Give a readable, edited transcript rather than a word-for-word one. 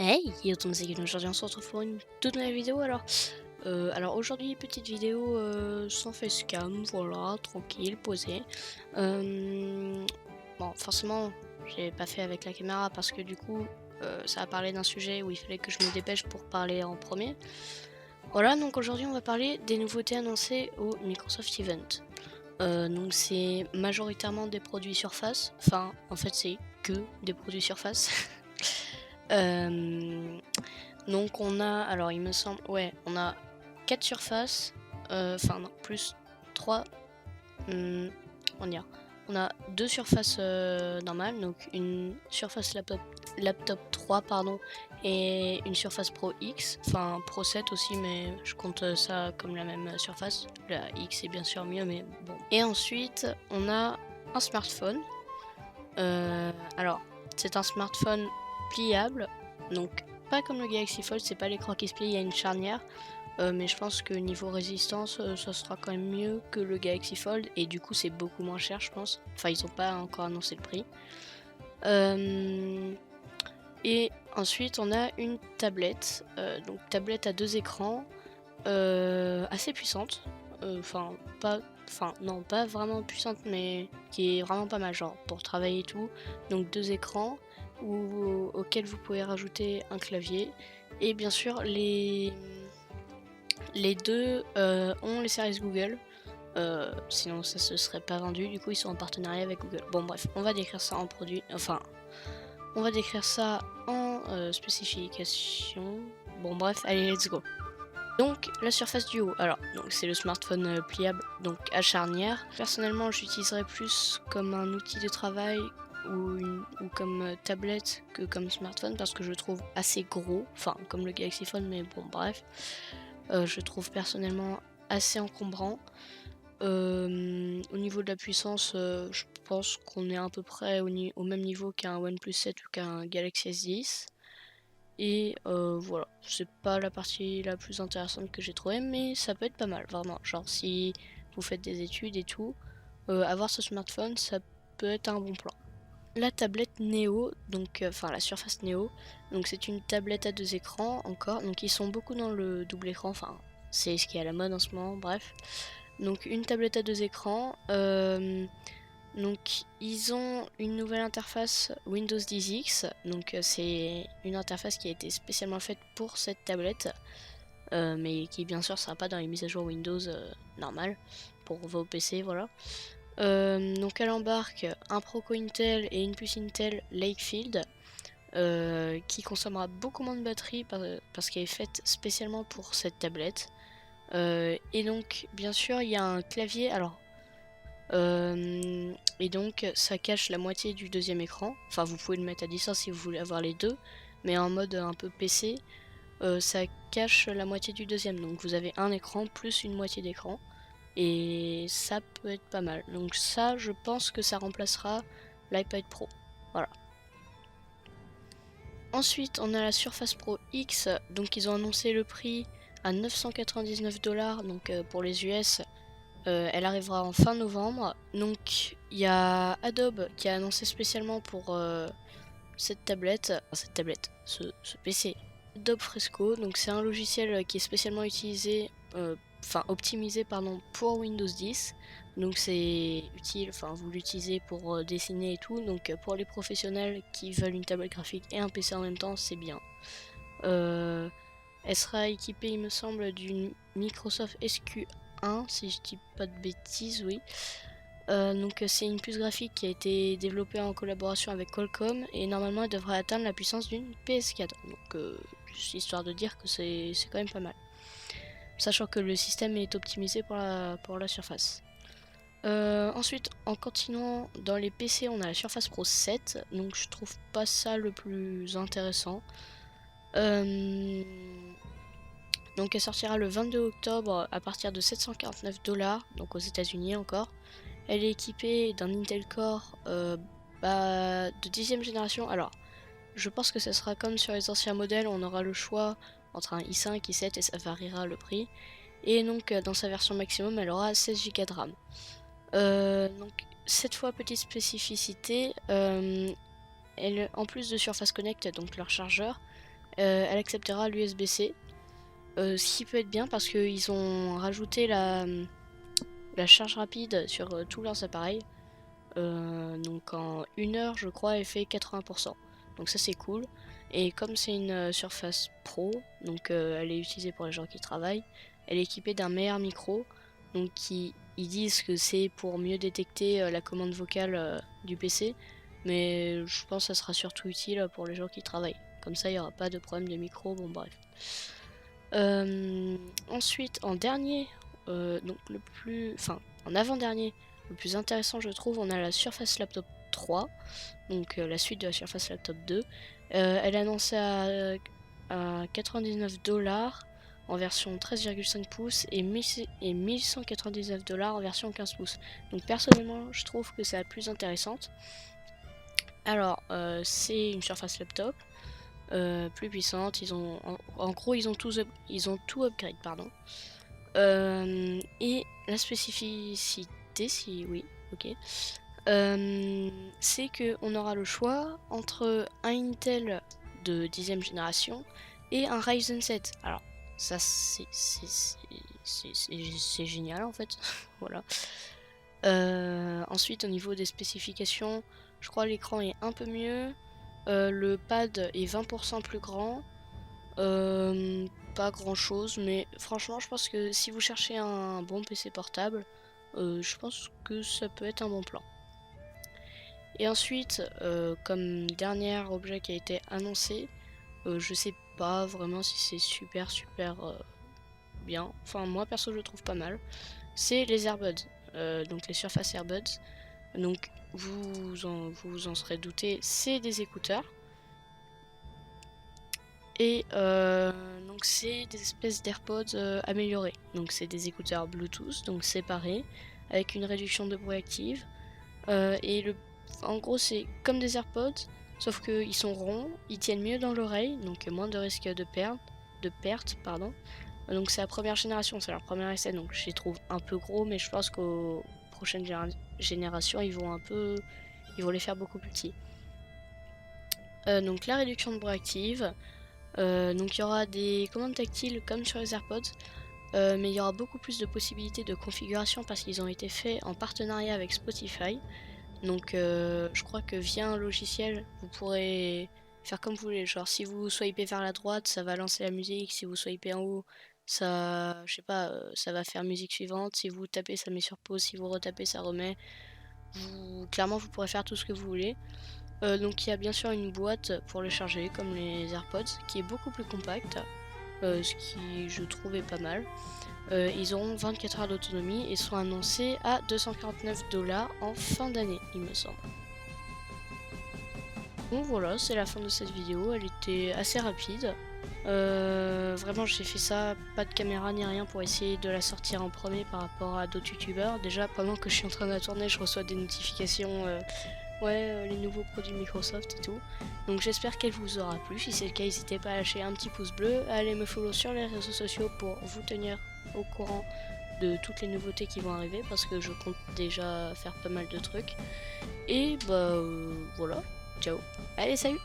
Hey, yo tout le monde, c'est Guillaume. Aujourd'hui on se retrouve pour une toute nouvelle vidéo. Alors aujourd'hui petite vidéo sans facecam, voilà, tranquille, posée. Euh, bon, forcément j'ai pas fait avec la caméra parce que du coup ça a parlé d'un sujet où il fallait que je me dépêche pour parler en premier. Voilà, donc aujourd'hui on va parler des nouveautés annoncées au Microsoft Event. Donc c'est majoritairement des produits Surface, enfin en fait c'est que des produits Surface. Euh, donc on a, alors il me semble, ouais, on a 4 surfaces, enfin non, plus 3, on y a. On a 2 surfaces normales, donc une surface laptop 3 pardon, et une surface Pro X, enfin Pro 7 aussi, mais je compte ça comme la même surface. La X est bien sûr mieux, mais bon. Et ensuite on a un smartphone. Alors c'est un smartphone pliable, donc pas comme le Galaxy Fold, c'est pas l'écran qui se plie, il y a une charnière. Mais je pense que niveau résistance, ça sera quand même mieux que le Galaxy Fold. Et du coup, c'est beaucoup moins cher, je pense. Enfin, ils ont pas encore annoncé le prix. Et ensuite, on a une tablette. Donc, tablette à 2 écrans. Assez puissante. Non, pas vraiment puissante, mais qui est vraiment pas mal, genre pour travailler et tout. Donc 2 écrans auxquels vous pouvez rajouter un clavier. Et bien sûr, les deux ont les services Google. Sinon ça se serait pas vendu, du coup ils sont en partenariat avec Google. Bon bref, on va décrire ça en produit, enfin on va décrire ça en spécification. Bon bref, allez let's go. Donc la Surface Duo, alors donc c'est le smartphone pliable donc à charnière. Personnellement j'utiliserais plus comme un outil de travail ou comme tablette que comme smartphone parce que je trouve assez gros, enfin comme le Galaxy Phone, mais bon bref. Je trouve personnellement assez encombrant. Au niveau de la puissance, je pense qu'on est à peu près au même niveau qu'un OnePlus 7 ou qu'un Galaxy S10. Et voilà, c'est pas la partie la plus intéressante que j'ai trouvée, mais ça peut être pas mal, vraiment. Genre si vous faites des études et tout, avoir ce smartphone, ça peut être un bon plan. La tablette Neo, donc enfin la Surface Neo, donc c'est une tablette à 2 écrans encore, donc ils sont beaucoup dans le double écran, enfin c'est ce qui est à la mode en ce moment, bref. Donc une tablette à 2 écrans, donc ils ont une nouvelle interface Windows 10X, donc c'est une interface qui a été spécialement faite pour cette tablette, mais qui bien sûr sera pas dans les mises à jour Windows normales pour vos PC, voilà. Donc elle embarque un Proco Intel et une puce Intel Lakefield qui consommera beaucoup moins de batterie parce qu'elle est faite spécialement pour cette tablette. Et donc bien sûr il y a un clavier, alors et donc ça cache la moitié du deuxième écran, enfin vous pouvez le mettre à distance si vous voulez avoir les deux, mais en mode un peu PC, ça cache la moitié du deuxième, donc vous avez un écran plus une moitié d'écran. Et ça peut être pas mal. Donc ça, je pense que ça remplacera l'iPad Pro. Voilà. Ensuite, on a la Surface Pro X. Donc ils ont annoncé le prix à 999 $. Donc pour les US, elle arrivera en fin novembre. Donc il y a Adobe qui a annoncé spécialement pour ce PC. Adobe Fresco, donc c'est un logiciel qui est spécialement utilisé, optimisé pardon, pour Windows 10. Donc c'est utile, enfin vous l'utilisez pour dessiner et tout. Donc pour les professionnels qui veulent une tablette graphique et un PC en même temps, c'est bien. Elle sera équipée, il me semble, d'une Microsoft SQ1, si je dis pas de bêtises, oui. Donc c'est une puce graphique qui a été développée en collaboration avec Qualcomm et normalement elle devrait atteindre la puissance d'une PS4. Donc juste histoire de dire que c'est quand même pas mal. Sachant que le système est optimisé pour la Surface. Ensuite, en continuant dans les PC, on a la Surface Pro 7. Donc je trouve pas ça le plus intéressant. Donc elle sortira le 22 octobre à partir de 749 $, donc aux États-Unis encore. Elle est équipée d'un Intel Core de 10ème génération. Alors, je pense que ce sera comme sur les anciens modèles, on aura le choix entre un i5, i7 et ça variera le prix. Et donc dans sa version maximum, elle aura 16 Go de RAM. Donc cette fois, petite spécificité, elle, en plus de Surface Connect, donc leur chargeur, elle acceptera l'USB-C. Ce qui peut être bien parce qu'ils ont rajouté la charge rapide sur tous leurs appareils. Donc en 1 heure je crois elle fait 80%. Donc ça c'est cool. Et comme c'est une Surface Pro, donc elle est utilisée pour les gens qui travaillent, elle est équipée d'un meilleur micro. Donc ils disent que c'est pour mieux détecter la commande vocale du PC. Mais je pense que ça sera surtout utile pour les gens qui travaillent. Comme ça il n'y aura pas de problème de micro, bon bref. Ensuite en dernier, donc en avant-dernier, le plus intéressant je trouve, on a la Surface Laptop 3, donc la suite de la Surface Laptop 2. Elle est annoncée à $99 en version 13,5 pouces et 1199$ en version 15 pouces. Donc personnellement je trouve que c'est la plus intéressante. Alors c'est une Surface Laptop plus puissante, en gros ils ont tout upgrade, pardon. Et la spécificité, si oui, ok, c'est que on aura le choix entre un Intel de 10e génération et un Ryzen 7. Alors ça c'est génial en fait. Voilà. Ensuite au niveau des spécifications, je crois l'écran est un peu mieux. Le pad est 20% plus grand. Pas grand chose, mais franchement je pense que si vous cherchez un bon PC portable, je pense que ça peut être un bon plan. Et ensuite, comme dernier objet qui a été annoncé, je sais pas vraiment si c'est super bien, enfin moi perso je le trouve pas mal, c'est les AirBuds, donc les Surface AirBuds. Donc vous en serez douté, c'est des écouteurs. Et donc c'est des espèces d'AirPods améliorés. Donc c'est des écouteurs Bluetooth, donc séparés, avec une réduction de bruit active. En gros c'est comme des AirPods, sauf qu'ils sont ronds, ils tiennent mieux dans l'oreille, donc moins de risque de perte, pardon. Donc c'est la première génération, c'est leur premier essai, donc je les trouve un peu gros, mais je pense qu'aux prochaines générations ils vont les faire beaucoup plus petits. Donc la réduction de bruit active. Donc il y aura des commandes tactiles comme sur les AirPods, mais il y aura beaucoup plus de possibilités de configuration parce qu'ils ont été faits en partenariat avec Spotify. Donc je crois que via un logiciel, vous pourrez faire comme vous voulez. Genre si vous swipez vers la droite, ça va lancer la musique. Si vous swipez en haut, ça, je sais pas, ça va faire musique suivante. Si vous tapez, ça met sur pause. Si vous retapez, ça remet. Clairement, vous pourrez faire tout ce que vous voulez. Donc il y a bien sûr une boîte pour le charger comme les AirPods qui est beaucoup plus compacte, ce qui je trouve est pas mal. Ils auront 24 heures d'autonomie et sont annoncés à $249 en fin d'année il me semble. Bon voilà, c'est la fin de cette vidéo, elle était assez rapide. Vraiment j'ai fait ça, pas de caméra ni rien pour essayer de la sortir en premier par rapport à d'autres youtubeurs. Déjà pendant que je suis en train de la tourner je reçois des notifications les nouveaux produits Microsoft et tout. Donc j'espère qu'elle vous aura plu. Si c'est le cas, n'hésitez pas à lâcher un petit pouce bleu, à aller me follow sur les réseaux sociaux pour vous tenir au courant de toutes les nouveautés qui vont arriver parce que je compte déjà faire pas mal de trucs. Et bah voilà, ciao. Allez, salut!